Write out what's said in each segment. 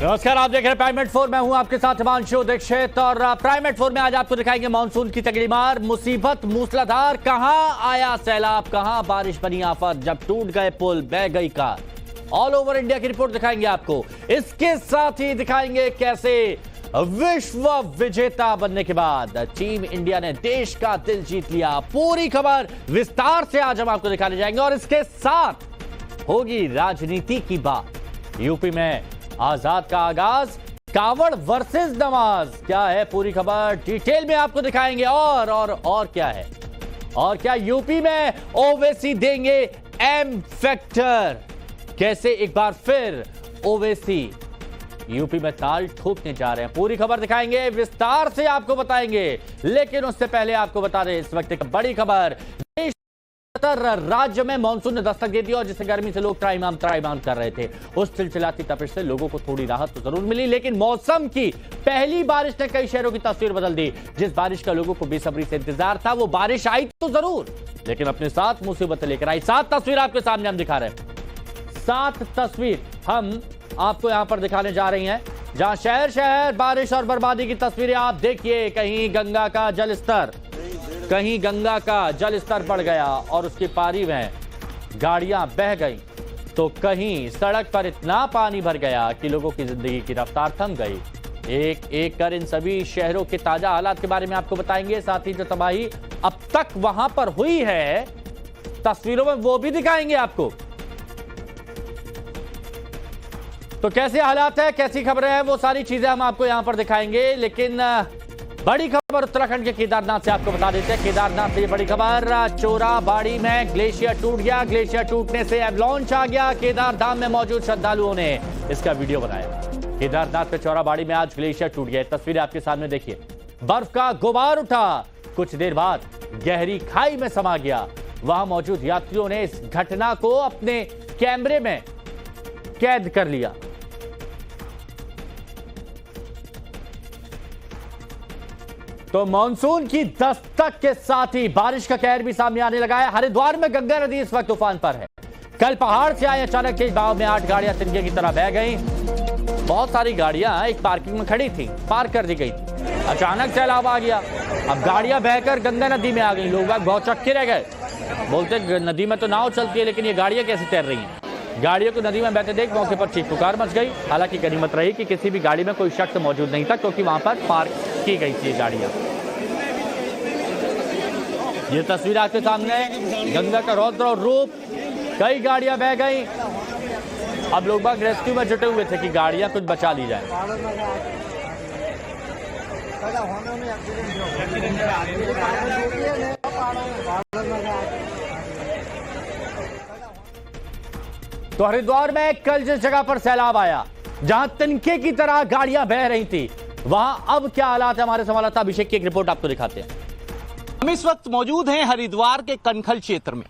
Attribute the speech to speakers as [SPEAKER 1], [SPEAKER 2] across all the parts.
[SPEAKER 1] नमस्कार, आप देख रहे हैं प्राइम 4। मैं हूं आपके साथ हिमांशु दीक्षित और प्राइम 4 में आज आपको दिखाएंगे मानसून की तगड़ी मार, मुसीबत मूसलाधार। कहां आया सैलाब, कहां बारिश बनी आफत, जब टूट गए पुल, बह गई कार। ऑल ओवर इंडिया की रिपोर्ट दिखाएंगे आपको। इसके साथ ही दिखाएंगे कैसे विश्व विजेता बनने के बाद टीम इंडिया ने देश का दिल जीत लिया। पूरी खबर विस्तार से आज हम आपको दिखाने जाएंगे और इसके साथ होगी राजनीति की बात। यूपी में आजाद का आगाज, कावड़ वर्सेस नमाज, क्या है पूरी खबर डिटेल में आपको दिखाएंगे। और क्या है, और क्या यूपी में ओवैसी देंगे एम फैक्टर, कैसे एक बार फिर ओवैसी यूपी में ताल ठोकने जा रहे हैं। पूरी खबर दिखाएंगे, विस्तार से आपको बताएंगे। लेकिन उससे पहले आपको बता दें इस वक्त एक बड़ी खबर, राज्य में मानसून ने दस्तक दे दी और जिससे गर्मी से लोग त्राहिमाम कर रहे थे। उस चिलचिलाती तपिश से लोगों को थोड़ी राहत तो जरूर मिली, लेकिन मौसम की पहली बारिश ने कई शहरों की तस्वीर बदल दी। जिस बारिश का लोगों को बेसब्री से इंतजार था, वो बारिश आई तो जरूर, लेकिन अपने साथ मुसीबतें लेकर आई। 7 तस्वीर आपके सामने हम दिखा रहे हैं। 7 तस्वीर हम आपको यहां पर दिखाने जा रही हैं, जहां शहर शहर बारिश और बर्बादी की तस्वीरें आप देखिए। कहीं गंगा का जल स्तर बढ़ गया और उसकी पारी में गाड़ियां बह गई, तो कहीं सड़क पर इतना पानी भर गया कि लोगों की जिंदगी की रफ्तार थम गई। एक एक कर इन सभी शहरों के ताजा हालात के बारे में आपको बताएंगे। साथ ही जो तबाही अब तक वहां पर हुई है तस्वीरों में, वो भी दिखाएंगे आपको। तो कैसे हालात है, कैसी खबरें हैं, वो सारी चीजें हम आपको यहां पर दिखाएंगे। लेकिन बड़ी खबर उत्तराखंड के केदारनाथ से आपको बता देते हैं। केदारनाथ से बड़ी खबर, चोराबाड़ी में ग्लेशियर टूट गया। ग्लेशियर टूटने से एवलांच आ गया। केदार धाम में मौजूद श्रद्धालुओं ने इसका वीडियो बनाया। केदारनाथ के चोराबाड़ी में आज ग्लेशियर टूट गया। तस्वीरें आपके सामने देखिए। बर्फ का गुबार उठा, कुछ देर बाद गहरी खाई में समा गया। वहां मौजूद यात्रियों ने इस घटना को अपने कैमरे में कैद कर लिया। तो मानसून की दस्तक के साथ ही बारिश का कहर भी सामने आने लगा है। हरिद्वार में गंगा नदी इस वक्त तूफान पर है। कल पहाड़ से आए अचानक के गांव में 8 गाड़ियां तिनके की तरह बह गईं। बहुत सारी गाड़ियां एक पार्किंग में खड़ी थी, पार्क कर दी गई। अचानक सैलाब आ गया, अब गाड़ियां बहकर गंगा नदी में आ गई। लोग बहुत चक्के रह गए, बोलते नदी में तो नाव चलती है, लेकिन ये गाड़ियां कैसे तैर रही हैं। गाड़ियों को नदी में बहते देख मौके पर चीख पुकार मच गई। हालांकि गनीमत रही कि किसी भी गाड़ी में कोई शख्स मौजूद नहीं था, क्योंकि वहां पर पार्क की गई थी गाड़ियां। ये तस्वीर आपके सामने है, गंगा का रौद्र और रूप। कई गाड़ियां बह गई। अब लोग बाग रेस्क्यू में जुटे हुए थे कि गाड़ियां कुछ बचा ली जाए। तो हरिद्वार में कल जिस जगह पर सैलाब आया, जहां तिनके की तरह गाड़ियां बह रही थी, वहां अब क्या हालात है, हमारे संवाददाता अभिषेक की एक रिपोर्ट आपको दिखाते हैं।
[SPEAKER 2] हम इस वक्त मौजूद हैं हरिद्वार के कनखल क्षेत्र में।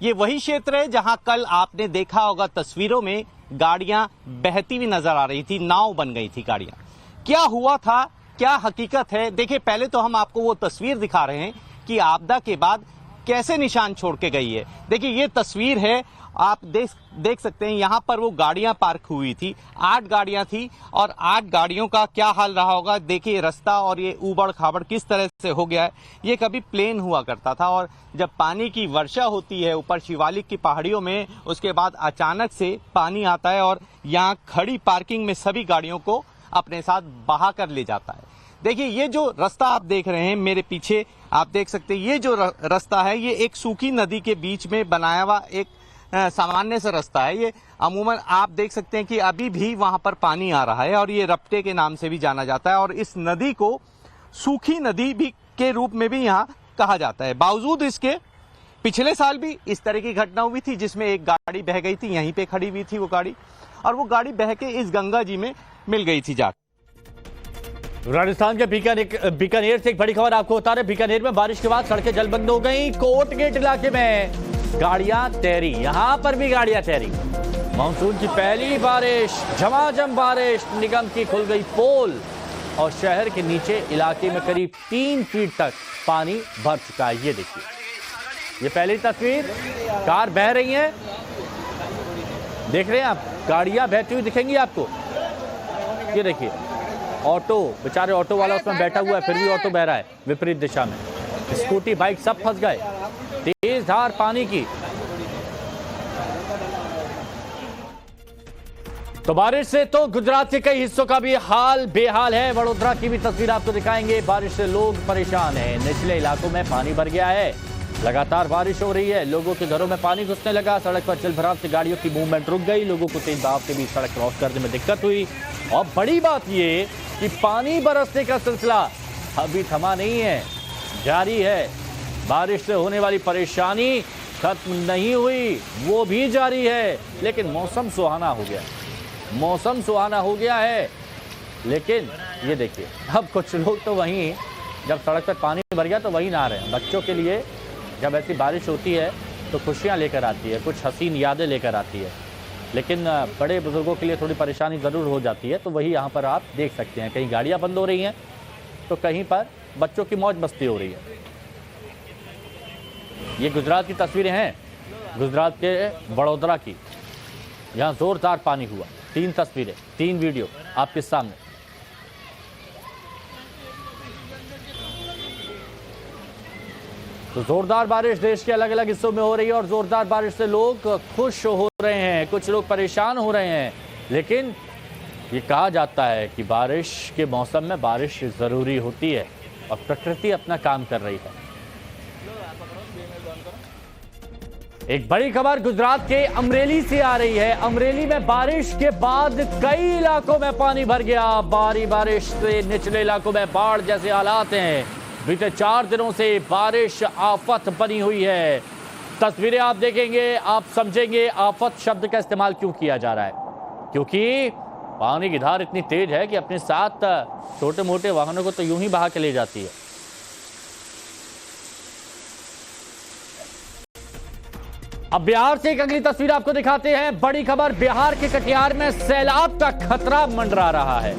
[SPEAKER 2] ये वही क्षेत्र है जहां कल आपने देखा होगा तस्वीरों में गाड़ियां बहती हुई नजर आ रही थी, नाव बन गई थी गाड़ियां। क्या हुआ था, क्या हकीकत है, देखिए पहले तो हम आपको वो तस्वीर दिखा रहे हैं कि आपदा के बाद कैसे निशान छोड़ के गई है। देखिए ये तस्वीर है, आप देख सकते हैं यहाँ पर वो गाड़ियां पार्क हुई थी। 8 गाड़ियां थी और 8 गाड़ियों का क्या हाल रहा होगा। देखिए रास्ता और ये ऊबड़ खाबड़ किस तरह से हो गया है। ये कभी प्लेन हुआ करता था और जब पानी की वर्षा होती है ऊपर शिवालिक की पहाड़ियों में, उसके बाद अचानक से पानी आता है और यहाँ खड़ी पार्किंग में सभी गाड़ियों को अपने साथ बहा कर ले जाता है। देखिए ये जो रास्ता आप देख रहे हैं मेरे पीछे, आप देख सकते हैं ये जो रास्ता है, ये एक सूखी नदी के बीच में बनाया हुआ एक सामान्य सा रास्ता है। ये अमूमन आप देख सकते हैं कि अभी भी वहां पर पानी आ रहा है और ये रपटे के नाम से भी जाना जाता है और इस नदी को सूखी नदी भी के रूप में भी यहाँ कहा जाता है। बावजूद इसके पिछले साल भी इस तरह की घटना हुई थी जिसमें एक गाड़ी बह गई थी, यहीं पे खड़ी हुई थी वो गाड़ी, और वो गाड़ी बह के इस गंगा जी में मिल गई थी जाकर।
[SPEAKER 1] राजस्थान के बीकानेर से एक बड़ी खबर आपको बता रहे। बीकानेर में बारिश के बाद सड़कें जलबंद हो गई। कोट गेट इलाके में गाड़ियां तैरी, यहां पर भी गाड़ियां तैरी। मानसून की पहली बारिश, झमाझम बारिश, निगम की खुल गई पोल और शहर के नीचे इलाके में करीब 3 फीट तक पानी भर चुका है। ये देखिए, ये पहली तस्वीर, कार बह रही है, देख रहे हैं आप, गाड़ियां बहती हुई दिखेंगी आपको। ये देखिए ऑटो, बेचारे ऑटो वाला उसमें बैठा हुआ है, फिर भी ऑटो बह रहा है विपरीत दिशा में। स्कूटी बाइक सब फंस गए, तेज धार पानी की। तो बारिश से तो गुजरात के कई हिस्सों का भी हाल बेहाल है। वडोदरा की भी तस्वीर आपको दिखाएंगे। बारिश से लोग परेशान हैं, निचले इलाकों में पानी भर गया है। लगातार बारिश हो रही है, लोगों के घरों में पानी घुसने लगा, सड़क पर जलभराव से गाड़ियों की मूवमेंट रुक गई, लोगों को तेज बहाव के बीच सड़क क्रॉस करने में दिक्कत हुई। और बड़ी बात ये कि पानी बरसने का सिलसिला अभी थमा नहीं है, जारी है। बारिश से होने वाली परेशानी खत्म नहीं हुई, वो भी जारी है। लेकिन मौसम सुहाना हो गया, मौसम सुहाना हो गया है। लेकिन ये देखिए, अब कुछ लोग तो वहीं, जब सड़क पर पानी भर गया तो वहीं नहा रहे हैं। बच्चों के लिए जब ऐसी बारिश होती है तो खुशियां लेकर आती है, कुछ हसीन यादें लेकर आती है। लेकिन बड़े बुजुर्गों के लिए थोड़ी परेशानी ज़रूर हो जाती है। तो वही यहाँ पर आप देख सकते हैं, कहीं गाड़ियाँ बंद हो रही हैं तो कहीं पर बच्चों की मौज मस्ती हो रही है। ये गुजरात की तस्वीरें हैं, गुजरात के वडोदरा की। यहाँ जोरदार पानी हुआ। 3 तस्वीरें, 3 वीडियो आपके सामने। तो जोरदार बारिश देश के अलग अलग हिस्सों में हो रही है और जोरदार बारिश से लोग खुश हो रहे हैं, कुछ लोग परेशान हो रहे हैं। लेकिन ये कहा जाता है कि बारिश के मौसम में बारिश ज़रूरी होती है और प्रकृति अपना काम कर रही है। एक बड़ी खबर गुजरात के अमरेली से आ रही है। अमरेली में बारिश के बाद कई इलाकों में पानी भर गया। भारी बारिश से निचले इलाकों में बाढ़ जैसे हालात हैं। बीते 4 दिनों से बारिश आफत बनी हुई है। तस्वीरें आप देखेंगे, आप समझेंगे आफत शब्द का इस्तेमाल क्यों किया जा रहा है। क्योंकि पानी की धार इतनी तेज है कि अपने साथ छोटे मोटे वाहनों को तो यूं ही बहा के ले जाती है। अब बिहार से एक अगली तस्वीर आपको दिखाते हैं। बड़ी खबर, बिहार के कटिहार में सैलाब का खतरा मंडरा रहा है।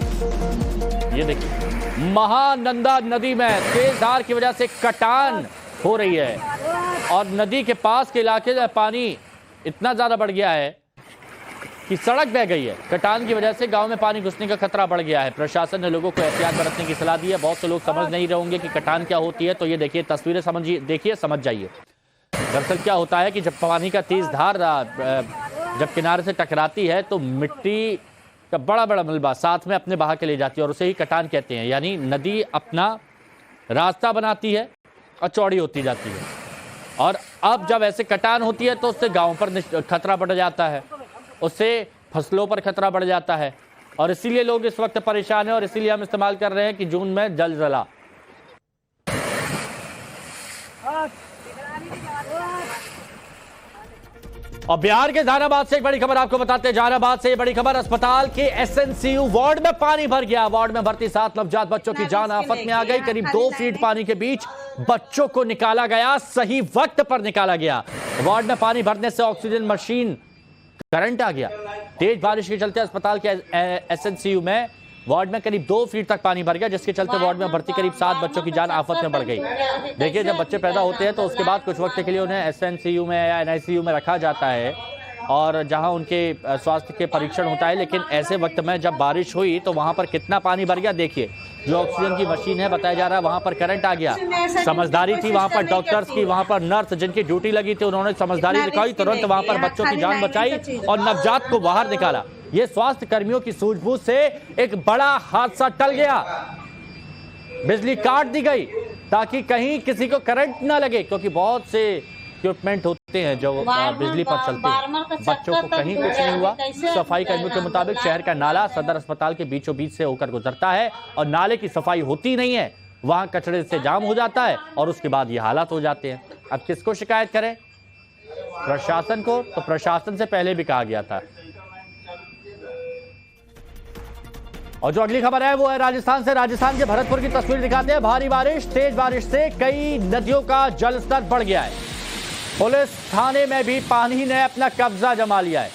[SPEAKER 1] ये देखिए, महानंदा नदी में तेज धार की वजह से कटान हो रही है और नदी के पास के इलाके में पानी इतना ज्यादा बढ़ गया है कि सड़क बह गई है। कटान की वजह से गांव में पानी घुसने का खतरा बढ़ गया है। प्रशासन ने लोगों को एहतियात बरतने की सलाह दी है। बहुत से लोग समझ नहीं रहे होंगे कि कटान क्या होती है, तो ये देखिए तस्वीरें, समझिए, देखिए, समझ जाइए। दरअसल क्या होता है कि जब पानी का तेज धार जब किनारे से टकराती है तो मिट्टी का बड़ा बड़ा मलबा साथ में अपने बहा के ले जाती है और उसे ही कटान कहते हैं। यानी नदी अपना रास्ता बनाती है और चौड़ी होती जाती है। और अब जब ऐसे कटान होती है तो उससे गांव पर खतरा बढ़ जाता है, उससे फसलों पर खतरा बढ़ जाता है। और इसीलिए लोग इस वक्त परेशान हैं और इसीलिए हम इस्तेमाल कर रहे हैं कि जून में जलजला। और बिहार के जहानाबाद से एक बड़ी खबर आपको बताते हैं। जहानाबाद से बड़ी खबर, अस्पताल के एसएनसीयू वार्ड में पानी भर गया। वार्ड में भर्ती 7 नवजात बच्चों की जान आफत में आ गई। करीब 2 फीट पानी के बीच बच्चों को निकाला गया, सही वक्त पर निकाला गया। वार्ड में पानी भरने से ऑक्सीजन मशीन करंट आ गया। तेज बारिश के चलते अस्पताल के एसएनसीयू में वार्ड में करीब 2 फीट तक पानी भर गया, जिसके चलते वार्ड में भर्ती करीब 7 बच्चों की जान आफत में बढ़ गई। देखिए, जब बच्चे पैदा होते हैं तो उसके बाद कुछ वक्त के लिए उन्हें एसएनसीयू में या एनआईसीयू में रखा जाता है और जहां उनके स्वास्थ्य के परीक्षण होता है। लेकिन ऐसे वक्त में जब बारिश हुई तो वहां पर कितना पानी भर गया देखिए। जो ऑक्सीजन की मशीन है, बताया जा रहा है वहां पर करंट आ गया। समझदारी थी वहां पर डॉक्टर्स की, वहां पर नर्स जिनकी ड्यूटी लगी थी, उन्होंने समझदारी दिखाई, तुरंत वहां पर बच्चों की जान बचाई और नवजात को बाहर निकाला। ये स्वास्थ्य कर्मियों की सूझबूझ से एक बड़ा हादसा टल गया। बिजली काट दी गई ताकि कहीं किसी को करंट ना लगे, क्योंकि बहुत से इक्विपमेंट होते हैं जो बिजली पर चलते हैं। बच्चों को कहीं कुछ नहीं हुआ। सफाई कर्मियों के मुताबिक शहर का नाला सदर अस्पताल के बीचों बीच से होकर गुजरता है और नाले की सफाई होती नहीं है। वहां कचरे से जाम हो जाता है और उसके बाद ये हालात हो जाते हैं। अब किसको शिकायत करें? प्रशासन को। तो प्रशासन से पहले भी कहा गया था। और जो अगली खबर है वो है राजस्थान से। राजस्थान के भरतपुर की तस्वीर दिखाते हैं। भारी बारिश, तेज बारिश से कई नदियों का जलस्तर बढ़ गया है। पुलिस थाने में भी पानी ने अपना कब्जा जमा लिया है।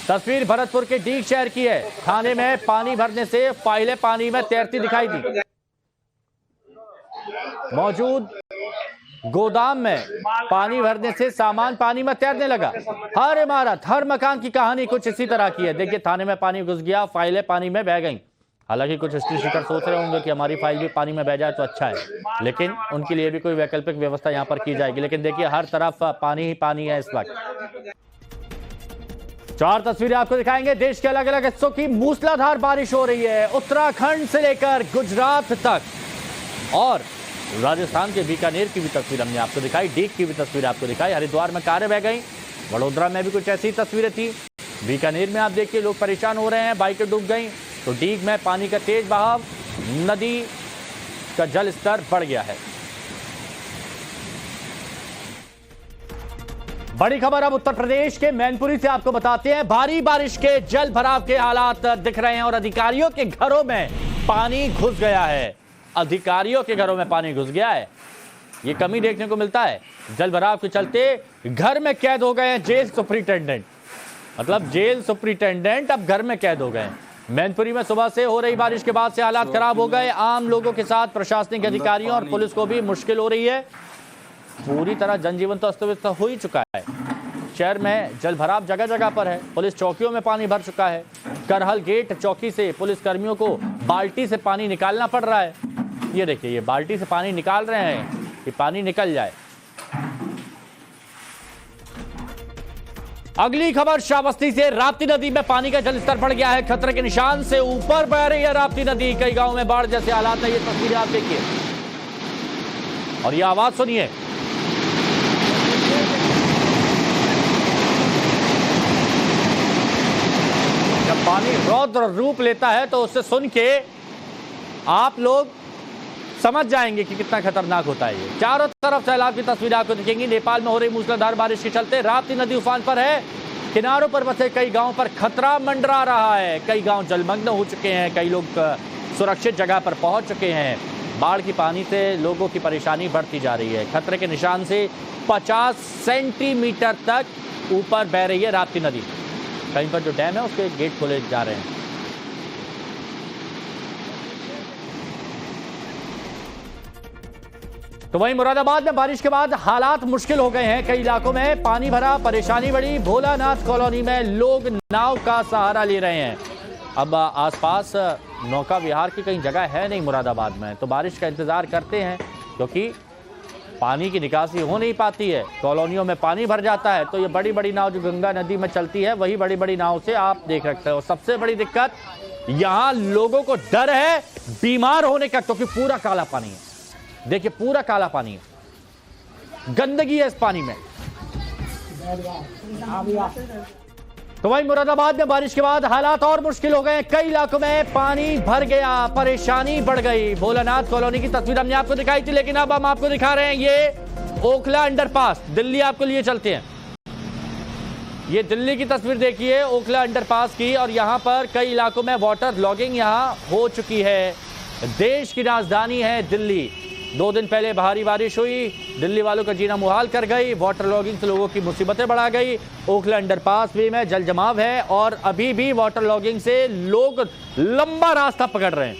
[SPEAKER 1] तस्वीर भरतपुर के डीग शहर की है। थाने में पानी भरने से फाइलें पानी में तैरती दिखाई दी। मौजूद गोदाम में पानी भरने से सामान पानी में तैरने लगा। हर इमारत, हर मकान की कहानी कुछ इसी तरह की है। देखिए, थाने में पानी घुस गया, फाइलें पानी में बह गई। हालांकि कुछ हिस्ट्री शीटर सोच रहे होंगे कि हमारी फाइल भी पानी में बह जाए तो अच्छा है, लेकिन उनके लिए भी कोई वैकल्पिक व्यवस्था यहाँ पर की जाएगी। लेकिन देखिए, हर तरफ पानी ही पानी है इस वक्त। 4 तस्वीरें आपको दिखाएंगे। देश के अलग अलग हिस्सों की मूसलाधार बारिश हो रही है, उत्तराखंड से लेकर गुजरात तक, और राजस्थान के बीकानेर की भी तस्वीर हमने आपको दिखाई, डीग की भी तस्वीर आपको दिखाई। हरिद्वार में कारें बह गई, वडोदरा में भी कुछ ऐसी तस्वीरें थी। बीकानेर में आप देखिए लोग परेशान हो रहे हैं, बाइकें डूब गई। तो डीग में पानी का तेज बहाव, नदी का जल स्तर बढ़ गया है। बड़ी खबर अब उत्तर प्रदेश के मैनपुरी से आपको बताते हैं। भारी बारिश के जल भराव के हालात दिख रहे हैं और अधिकारियों के घरों में पानी घुस गया है। अधिकारियों के घरों में पानी घुस गया है, ये कमी देखने को मिलता है। जल भराव के चलते घर में कैद हो गए हैं जेल सुपरिटेंडेंट, मतलब जेल सुपरिटेंडेंट अब घर में कैद हो गए हैं। मैनपुरी में सुबह से हो रही बारिश के बाद से हालात खराब हो गए। आम लोगों के साथ प्रशासनिक अधिकारियों और पुलिस को भी मुश्किल हो रही है। पूरी तरह जनजीवन तो अस्त व्यस्त हो ही चुका है। शहर में जल भराव जगह जगह पर है, पुलिस चौकियों में पानी भर चुका है। करहल गेट चौकी से पुलिस कर्मियों को बाल्टी से पानी निकालना पड़ रहा है। ये देखिए, ये बाल्टी से पानी निकाल रहे हैं कि पानी निकल जाए। अगली खबर श्रावस्ती से। राप्ती नदी में पानी का जलस्तर बढ़ गया है, खतरे के निशान से ऊपर बह रही है राप्ती नदी। कई गांवों में बाढ़ जैसे हालात है, ये तस्वीरें आप देखिए और ये आवाज सुनिए। जब पानी रौद्र रूप लेता है तो उससे सुन के आप लोग समझ जाएंगे कि कितना खतरनाक होता है ये। चारों तरफ सैलाब की तस्वीर आपको दिखेंगी। नेपाल में हो रही मूसलाधार बारिश के चलते राप्ती नदी उफान पर है। किनारों पर बसे कई गांवों पर खतरा मंडरा रहा है। कई गांव जलमग्न हो चुके हैं, कई लोग सुरक्षित जगह पर पहुंच चुके हैं। बाढ़ की पानी से लोगों की परेशानी बढ़ती जा रही है। खतरे के निशान से 50 सेंटीमीटर तक ऊपर बह रही है राप्ती नदी। कहीं पर जो डैम है उसके गेट खोले जा रहे हैं। तो वहीं मुरादाबाद में बारिश के बाद हालात मुश्किल हो गए हैं। कई इलाकों में पानी भरा, परेशानी बढ़ी। भोलानाथ कॉलोनी में लोग नाव का सहारा ले रहे हैं। अब आसपास नौका विहार की कहीं जगह है नहीं मुरादाबाद में, तो बारिश का इंतजार करते हैं क्योंकि पानी की निकासी हो नहीं पाती है। कॉलोनियों में पानी भर जाता है तो ये बड़ी बड़ी नाव जो गंगा नदी में चलती है, वही बड़ी बड़ी नाव से आप देख सकते हो। सबसे बड़ी दिक्कत यहाँ लोगों को डर है बीमार होने का, क्योंकि पूरा काला पानी है। देखिए, पूरा काला पानी है, गंदगी है इस पानी में। तो वहीं मुरादाबाद में बारिश के बाद हालात और मुश्किल हो गए। कई इलाकों में पानी भर गया, परेशानी बढ़ गई। भोलानाथ कॉलोनी की तस्वीर हमने आपको दिखाई थी, लेकिन अब हम आपको दिखा रहे हैं ये ओखला अंडरपास। दिल्ली आपको लिए चलते हैं। ये दिल्ली की तस्वीर देखिए, ओखला अंडरपास की, और यहां पर कई इलाकों में वाटर लॉगिंग यहां हो चुकी है। देश की राजधानी है दिल्ली। 2 दिन पहले भारी बारिश हुई, दिल्ली वालों का जीना मुहाल कर गई। वाटर लॉगिंग से लोगों की मुसीबतें बढ़ा गई। ओखला अंडरपास भी में जल जमाव है और अभी भी वाटर लॉगिंग से लोग लंबा रास्ता पकड़ रहे हैं।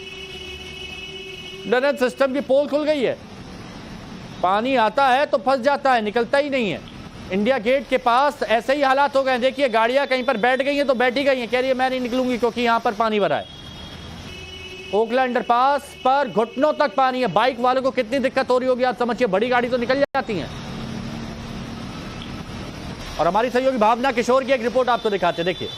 [SPEAKER 1] ड्रेनेज सिस्टम की पोल खुल गई है, पानी आता है तो फंस जाता है, निकलता ही नहीं है। इंडिया गेट के पास ऐसे ही हालात हो गए। देखिए, गाड़ियां कहीं पर बैठ गई हैं तो बैठी गई हैं, कह रही है मैं नहीं निकलूंगी क्योंकि यहां पर पानी भरा है। ओखला अंडरपास पर घुटनों तक पानी है। बाइक वालों को कितनी दिक्कत हो रही होगी आप समझिए, बड़ी गाड़ी तो निकल जाती हैं। और हमारी सहयोगी भावना किशोर की एक रिपोर्ट आपको दिखाते हैं, देखिए।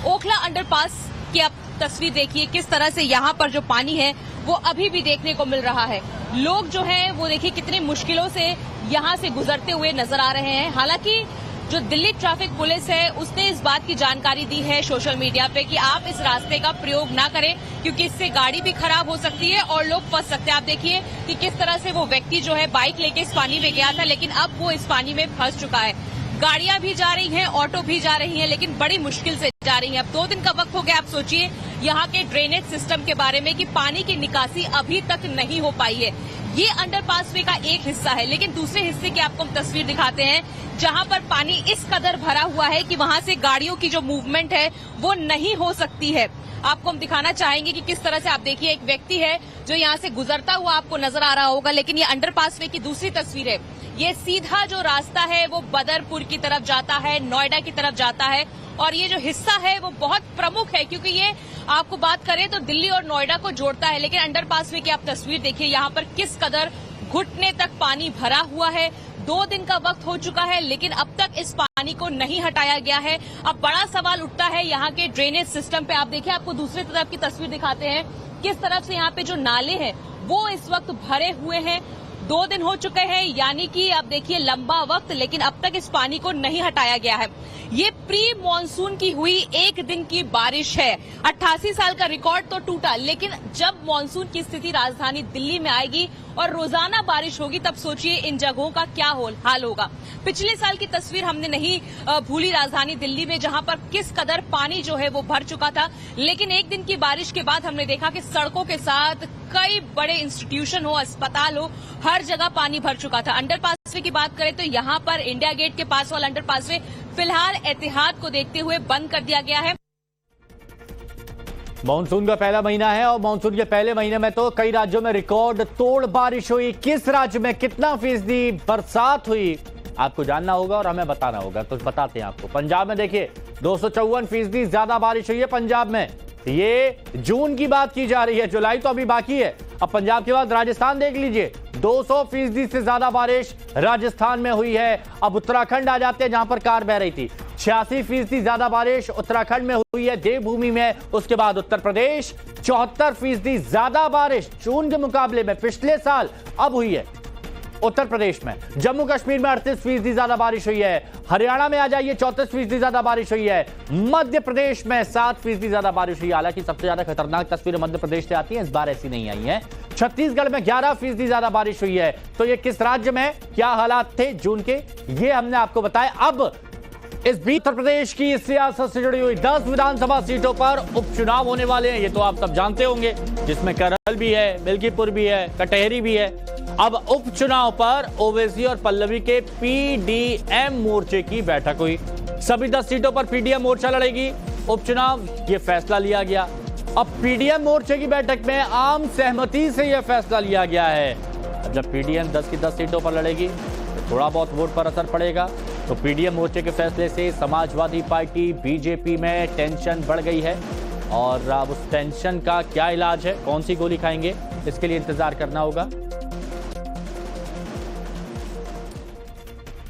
[SPEAKER 3] ओखला अंडरपास की आप तस्वीर देखिए, किस तरह से यहाँ पर जो पानी है वो अभी भी देखने को मिल रहा है। लोग जो है वो देखिए कितनी मुश्किलों से यहाँ से गुजरते हुए नजर आ रहे हैं। हालांकि जो दिल्ली ट्रैफिक पुलिस है उसने इस बात की जानकारी दी है सोशल मीडिया पे कि आप इस रास्ते का प्रयोग ना करें क्योंकि इससे गाड़ी भी खराब हो सकती है और लोग फंस सकते हैं। आप देखिए कि किस तरह से वो व्यक्ति जो है बाइक लेके इस पानी में गया था, लेकिन अब वो इस पानी में फंस चुका है। गाड़ियां भी जा रही हैं, ऑटो भी जा रही हैं, लेकिन बड़ी मुश्किल से जा रही हैं। अब 2 दिन का वक्त हो गया। आप सोचिए यहाँ के ड्रेनेज सिस्टम के बारे में कि पानी की निकासी अभी तक नहीं हो पाई है। ये अंडरपासवे का एक हिस्सा है, लेकिन दूसरे हिस्से की आपको हम तस्वीर दिखाते हैं जहां पर पानी इस कदर भरा हुआ है कि वहां से गाड़ियों की जो मूवमेंट है वो नहीं हो सकती है। आपको हम दिखाना चाहेंगे कि किस तरह से, आप देखिए एक व्यक्ति है जो यहां से गुजरता हुआ आपको नजर आ रहा होगा, लेकिन ये अंडरपासवे की दूसरी तस्वीर है। ये सीधा जो रास्ता है वो बदरपुर की तरफ जाता है, नोएडा की तरफ जाता है, और ये जो हिस्सा है वो बहुत प्रमुख है क्योंकि ये आपको बात करें तो दिल्ली और नोएडा को जोड़ता है। लेकिन अंडरपासवे की आप तस्वीर देखिए, यहाँ पर किस कदर घुटने तक पानी भरा हुआ है। 2 दिन का वक्त हो चुका है लेकिन अब तक इस पानी को नहीं हटाया गया है। अब बड़ा सवाल उठता है यहाँ के ड्रेनेज सिस्टम पे। आप देखिए, आपको दूसरी तरफ की तस्वीर दिखाते हैं, किस तरफ से यहाँ पे जो नाले हैं वो इस वक्त भरे हुए हैं। 2 दिन हो चुके हैं, यानी कि अब देखिए लंबा वक्त, लेकिन अब तक इस पानी को नहीं हटाया गया है। ये प्री मॉनसून की हुई 1 दिन की बारिश है। 88 साल का रिकॉर्ड तो टूटा, लेकिन जब मॉनसून की स्थिति राजधानी दिल्ली में आएगी और रोजाना बारिश होगी, तब सोचिए इन जगहों का क्या हाल होगा। पिछले साल की तस्वीर हमने नहीं भूली राजधानी दिल्ली में, जहां पर किस कदर पानी जो है वो भर चुका था। लेकिन 1 दिन की बारिश के बाद हमने देखा कि सड़कों के साथ कई बड़े इंस्टीट्यूशन हो, अस्पताल हो, हर जगह पानी भर चुका था। अंडरपासवे की बात करें तो यहाँ पर इंडिया गेट के पास वाला अंडरपासवे फिलहाल एहतियात को देखते हुए बंद कर दिया गया है।
[SPEAKER 1] मानसून का पहला महीना है और मानसून के पहले महीने में तो कई राज्यों में रिकॉर्ड तोड़ बारिश हुई। किस राज्य में कितना फीसदी बरसात हुई आपको जानना होगा और हमें बताना होगा। कुछ बताते हैं आपको। पंजाब में देखिए 254% ज्यादा बारिश हुई है पंजाब में। ये जून की बात की जा रही है, जुलाई तो अभी बाकी है। अब पंजाब के बाद राजस्थान देख लीजिए, 200% से ज्यादा बारिश राजस्थान में हुई है। अब उत्तराखंड आ जाते हैं जहां पर कार बह रही थी। 86% ज्यादा बारिश उत्तराखंड में हुई है, देवभूमि में। उसके बाद उत्तर प्रदेश 74% ज्यादा बारिश जून के मुकाबले में पिछले साल अब हुई है उत्तर प्रदेश में। जम्मू कश्मीर में 38% ज्यादा बारिश हुई है। हरियाणा में आ जाइए 34% ज्यादा बारिश हुई है। मध्य प्रदेश में 7% ज्यादा बारिश हुई। हालांकि सबसे ज्यादा खतरनाक तस्वीरें मध्य प्रदेश से आती हैं, इस बार ऐसी नहीं आई है। छत्तीसगढ़ में 11% ज्यादा बारिश हुई है। तो ये किस राज्य में क्या हालात थे जून के, ये हमने आपको बताया। अब इस बीच उत्तर प्रदेश की सियासत से जुड़ी हुई 10 विधानसभा सीटों पर उपचुनाव होने वाले हैं। ये तो आप सब जानते होंगे, जिसमें करहल भी है, मिल्कीपुर भी है, कटहरी भी है। अब उपचुनाव पर ओवैसी और पल्लवी के पीडीएम मोर्चे की बैठक हुई। सभी 10 सीटों पर पीडीएम मोर्चा लड़ेगी उपचुनाव, ये फैसला लिया गया। अब पीडीएम मोर्चे की बैठक में आम सहमति से यह फैसला लिया गया है। अब जब पीडीएम 10 की 10 सीटों पर लड़ेगी तो थोड़ा बहुत वोट पर असर पड़ेगा। तो पीडीएम मोर्चे के फैसले से समाजवादी पार्टी बीजेपी में टेंशन बढ़ गई है और अब उस टेंशन का क्या इलाज है, कौन सी गोली खाएंगे, इसके लिए इंतजार करना होगा।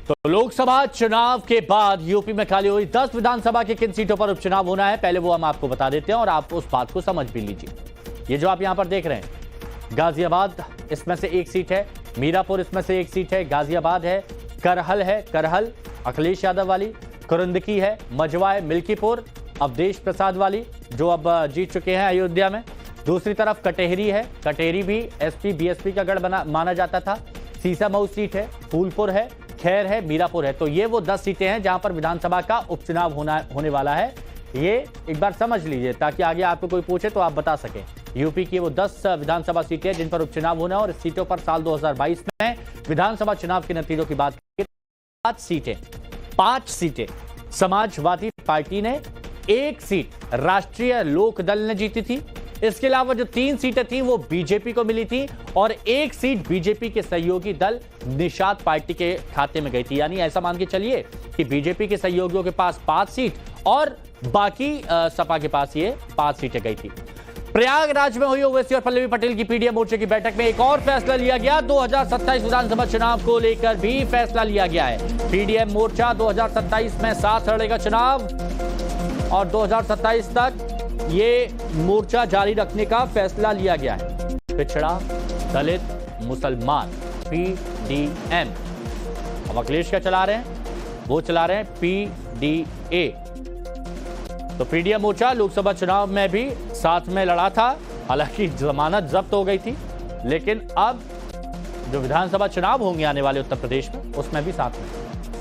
[SPEAKER 1] तो लोकसभा चुनाव के बाद यूपी में खाली हुई 10 विधानसभा की किन सीटों पर उपचुनाव होना है, पहले वो हम आपको बता देते हैं और आप उस बात को समझ भी लीजिए। ये जो आप यहां पर देख रहे हैं, गाजियाबाद इसमें से एक सीट है, मीरापुर इसमें से एक सीट है, गाजियाबाद है, करहल है, करहल अखिलेश यादव वाली, कुरुंदकी है, मजवा है, मिल्कीपुर अवधेश प्रसाद वाली जो अब जीत चुके हैं अयोध्या में। दूसरी तरफ कटहरी है, कटहरी भी एसपी बीएसपी का गढ़ माना जाता था। सीसामऊ सीट है, फूलपुर है, खैर है, मीरापुर है। तो ये वो 10 सीटें हैं जहां पर विधानसभा का उपचुनाव होने वाला है। ये एक बार समझ लीजिए ताकि आगे आपको कोई पूछे तो आप बता सकें। यूपी की वो 10 विधानसभा सीटें जिन पर उपचुनाव होना है और इस सीटों पर साल 2022 में विधानसभा चुनाव के नतीजों की बात की 5 सीटें समाजवादी पार्टी ने, 1 सीट राष्ट्रीय लोकदल ने जीती थी। इसके अलावा जो 3 सीटें थी वो बीजेपी को मिली थी और 1 सीट बीजेपी के सहयोगी दल निषाद पार्टी के खाते में गई थी। यानी ऐसा मान के चलिए कि बीजेपी के सहयोगियों के पास 5 सीट और बाकी सपा के पास ये 5 सीटें गई थी। प्रयागराज में हुई ओवैसी और पल्लवी पटेल की पीडीएम मोर्चे की बैठक में एक और फैसला लिया गया। 2027 विधानसभा चुनाव को लेकर भी फैसला लिया गया है। पीडीएम मोर्चा 2027 में साथ लड़ेगा चुनाव और 2027 तक ये मोर्चा जारी रखने का फैसला लिया गया है। पिछड़ा, दलित, मुसलमान, पीडीएम। अब अखिलेश क्या चला रहे हैं, वो चला रहे हैं पीडीए। तो पीडीएम मोर्चा लोकसभा चुनाव में भी साथ में लड़ा था, हालांकि जमानत जब्त हो गई थी, लेकिन अब जो विधानसभा चुनाव होंगे आने वाले उत्तर प्रदेश में उसमें भी साथ में।